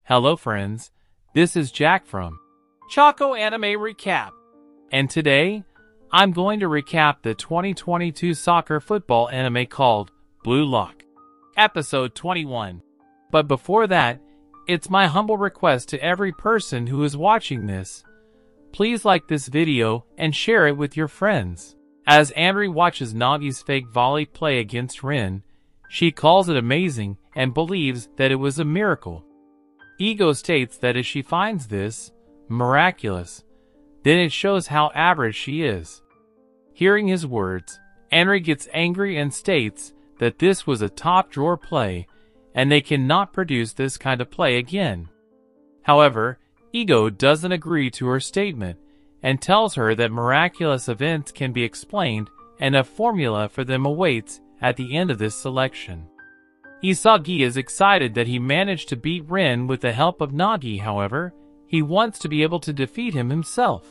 Hello friends, this is Jack from Choco Anime Recap, and today I'm going to recap the 2022 soccer football anime called Blue Lock, episode 21. But before that, it's my humble request to every person who is watching this, please like this video and share it with your friends. As Andri watches Nagi's fake volley play against Rin, she calls it amazing and believes that it was a miracle. Ego states that if she finds this miraculous, then it shows how average she is. Hearing his words, Andri gets angry and states that this was a top-drawer play and they cannot produce this kind of play again. However, Ego doesn't agree to her statement and tells her that miraculous events can be explained and a formula for them awaits at the end of this selection. Isagi is excited that he managed to beat Rin with the help of Nagi. However, he wants to be able to defeat him himself.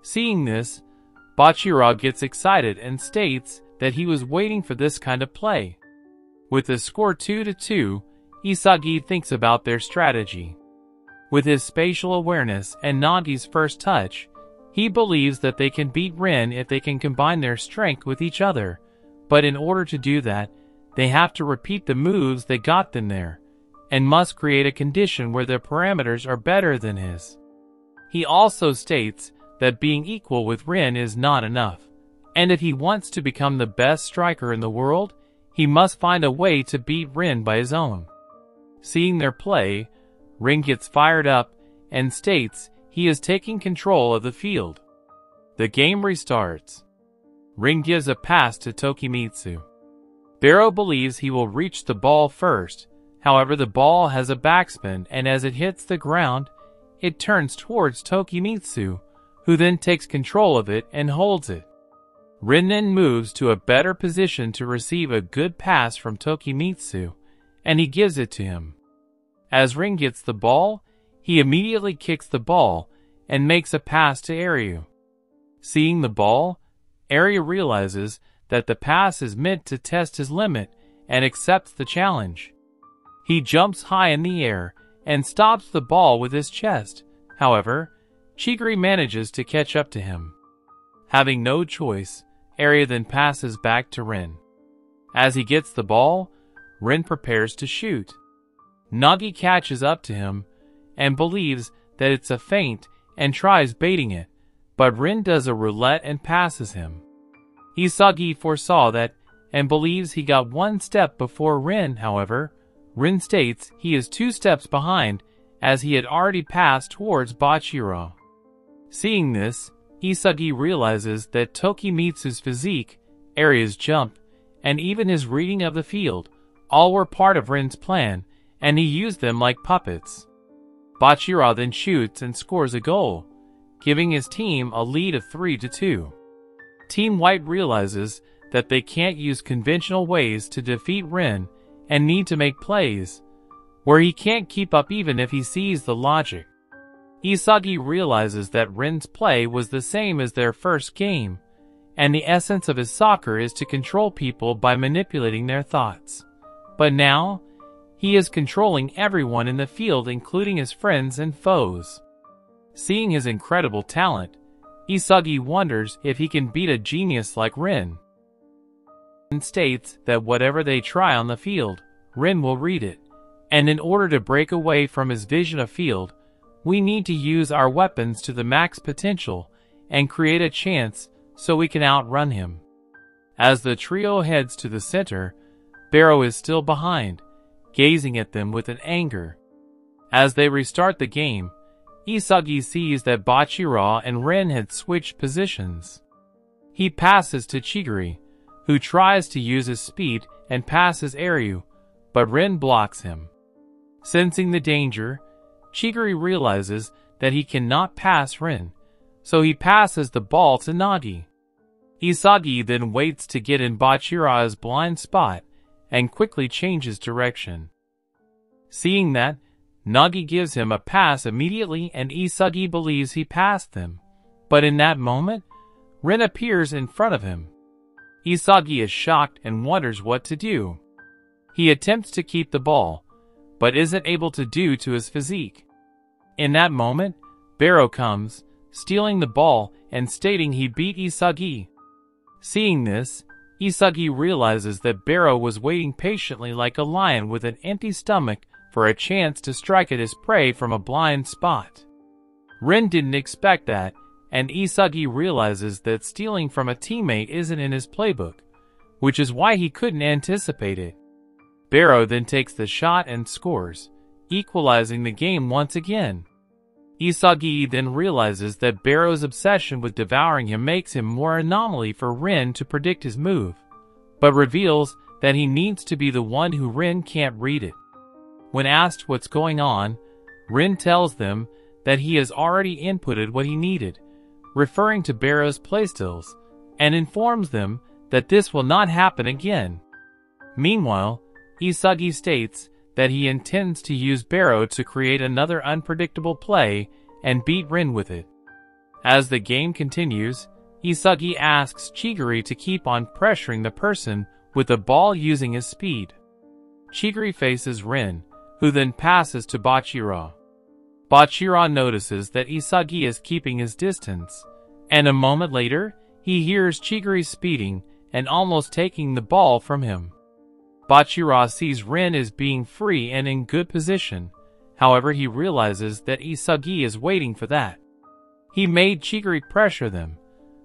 Seeing this, Bachira gets excited and states that he was waiting for this kind of play. With the score 2-2, Isagi thinks about their strategy. With his spatial awareness and Nagi's first touch, he believes that they can beat Rin if they can combine their strength with each other, but in order to do that, they have to repeat the moves that got them there, and must create a condition where their parameters are better than his. He also states that being equal with Rin is not enough, and if he wants to become the best striker in the world, he must find a way to beat Rin by his own. Seeing their play, Rin gets fired up and states he is taking control of the field. The game restarts. Rin gives a pass to Tokimitsu. Barou believes he will reach the ball first, however the ball has a backspin and as it hits the ground, it turns towards Tokimitsu, who then takes control of it and holds it. Rin then moves to a better position to receive a good pass from Tokimitsu, and he gives it to him. As Rin gets the ball, he immediately kicks the ball and makes a pass to Aryu. Seeing the ball, Aryu realizes that the pass is meant to test his limit and accepts the challenge. He jumps high in the air and stops the ball with his chest. However, Chigiri manages to catch up to him. Having no choice, Aryu then passes back to Rin. As he gets the ball, Rin prepares to shoot. Nagi catches up to him and believes that it's a feint and tries baiting it, but Rin does a roulette and passes him. Isagi foresaw that and believes he got one step before Rin. However, Rin states he is 2 steps behind as he had already passed towards Bachira. Seeing this, Isagi realizes that Tokimitsu's physique, Aryu's jump, and even his reading of the field, all were part of Rin's plan, and he used them like puppets. Bachira then shoots and scores a goal, giving his team a lead of 3-2. Team White realizes that they can't use conventional ways to defeat Rin and need to make plays, where he can't keep up even if he sees the logic. Isagi realizes that Rin's play was the same as their first game, and the essence of his soccer is to control people by manipulating their thoughts. But now, he is controlling everyone in the field including his friends and foes. Seeing his incredible talent, Isagi wonders if he can beat a genius like Rin. Rin states that whatever they try on the field, Rin will read it, and in order to break away from his vision of field, we need to use our weapons to the max potential and create a chance so we can outrun him. As the trio heads to the center, Barou is still behind, gazing at them with an anger. As they restart the game, Isagi sees that Bachira and Rin had switched positions. He passes to Chigiri, who tries to use his speed and passes Aryu, but Rin blocks him. Sensing the danger, Chigiri realizes that he cannot pass Rin, so he passes the ball to Nagi. Isagi then waits to get in Bachira's blind spot and quickly changes direction. Seeing that, Nagi gives him a pass immediately and Isagi believes he passed them, but in that moment, Rin appears in front of him. Isagi is shocked and wonders what to do. He attempts to keep the ball, but isn't able to due to his physique. In that moment, Barou comes, stealing the ball and stating he beat Isagi. Seeing this, Isagi realizes that Barou was waiting patiently like a lion with an empty stomach for a chance to strike at his prey from a blind spot. Rin didn't expect that, and Isagi realizes that stealing from a teammate isn't in his playbook, which is why he couldn't anticipate it. Barou then takes the shot and scores, equalizing the game once again. Isagi then realizes that Barou's obsession with devouring him makes him more anomaly for Rin to predict his move, but reveals that he needs to be the one who Rin can't read it. When asked what's going on, Rin tells them that he has already inputted what he needed, referring to Barou's playstyles, and informs them that this will not happen again. Meanwhile, Isagi states that he intends to use Barou to create another unpredictable play and beat Rin with it. As the game continues, Isagi asks Chigiri to keep on pressuring the person with the ball using his speed. Chigiri faces Rin, who then passes to Bachira. Bachira notices that Isagi is keeping his distance, and a moment later, he hears Chigiri speeding and almost taking the ball from him. Bachira sees Rin as being free and in good position, however he realizes that Isagi is waiting for that. He made Chigiri pressure them,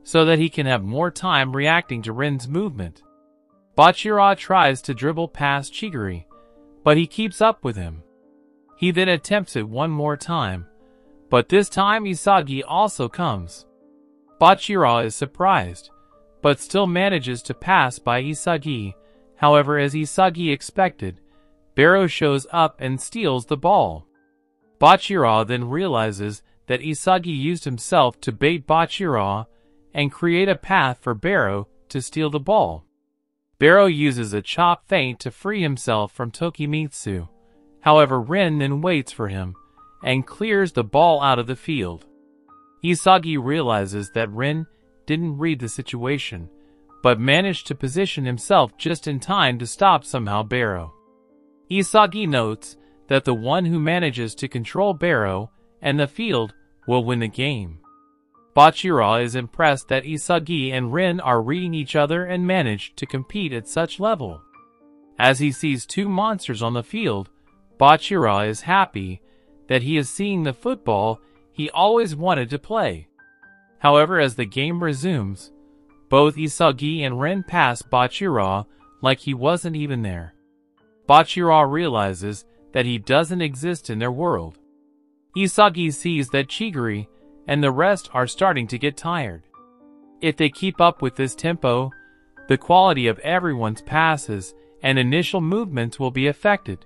so that he can have more time reacting to Rin's movement. Bachira tries to dribble past Chigiri, but he keeps up with him. He then attempts it one more time, but this time Isagi also comes. Bachira is surprised, but still manages to pass by Isagi. However, as Isagi expected, Barou shows up and steals the ball. Bachira then realizes that Isagi used himself to bait Bachira and create a path for Barou to steal the ball. Barou uses a chop feint to free himself from Tokimitsu. However, Rin then waits for him and clears the ball out of the field. Isagi realizes that Rin didn't read the situation, but managed to position himself just in time to stop somehow Barou. Isagi notes that the one who manages to control Barou and the field will win the game. Bachira is impressed that Isagi and Rin are reading each other and manage to compete at such level. As he sees two monsters on the field, Bachira is happy that he is seeing the football he always wanted to play. However, as the game resumes, both Isagi and Rin pass Bachira like he wasn't even there. Bachira realizes that he doesn't exist in their world. Isagi sees that Chigiri and the rest are starting to get tired. If they keep up with this tempo, the quality of everyone's passes and initial movements will be affected,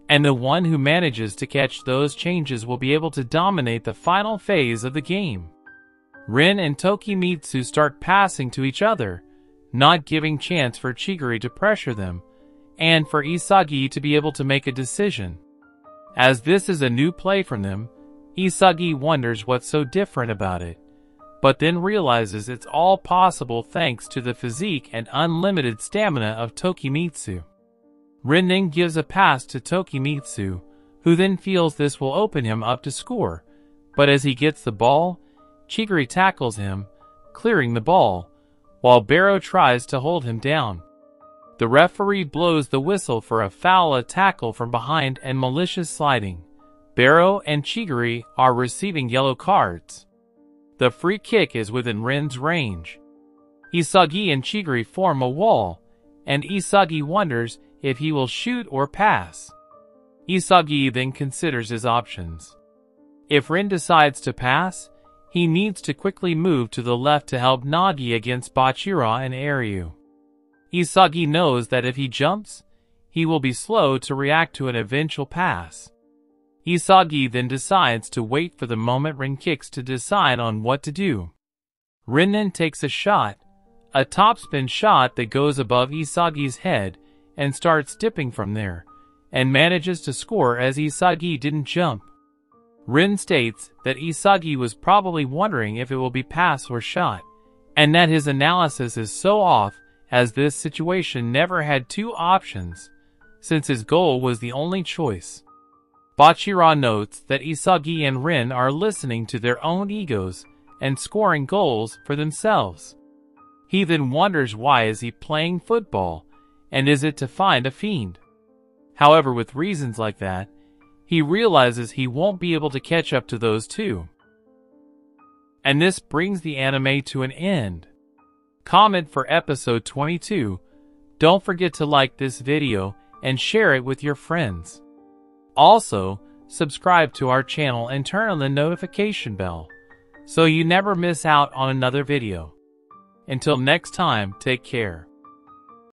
and the one who manages to catch those changes will be able to dominate the final phase of the game. Rin and Tokimitsu start passing to each other, not giving chance for Chigiri to pressure them, and for Isagi to be able to make a decision. As this is a new play from them, Isagi wonders what's so different about it, but then realizes it's all possible thanks to the physique and unlimited stamina of Tokimitsu. Rin then gives a pass to Tokimitsu, who then feels this will open him up to score, but as he gets the ball, Chigiri tackles him, clearing the ball, while Barou tries to hold him down. The referee blows the whistle for a foul, a tackle from behind, and malicious sliding. Barou and Chigiri are receiving yellow cards. The free kick is within Rin's range. Isagi and Chigiri form a wall, and Isagi wonders if he will shoot or pass. Isagi then considers his options. If Rin decides to pass, he needs to quickly move to the left to help Nagi against Bachira and Ryu. Isagi knows that if he jumps, he will be slow to react to an eventual pass. Isagi then decides to wait for the moment Rin kicks to decide on what to do. Rin then takes a shot, a topspin shot that goes above Isagi's head and starts dipping from there, and manages to score as Isagi didn't jump. Rin states that Isagi was probably wondering if it will be pass or shot, and that his analysis is so off as this situation never had two options, since his goal was the only choice. Bachira notes that Isagi and Rin are listening to their own egos and scoring goals for themselves. He then wonders why is he playing football, and is it to find a fiend? However, with reasons like that, he realizes he won't be able to catch up to those two. And this brings the anime to an end. Comment for episode 22. Don't forget to like this video and share it with your friends. Also, subscribe to our channel and turn on the notification bell so you never miss out on another video. Until next time, take care.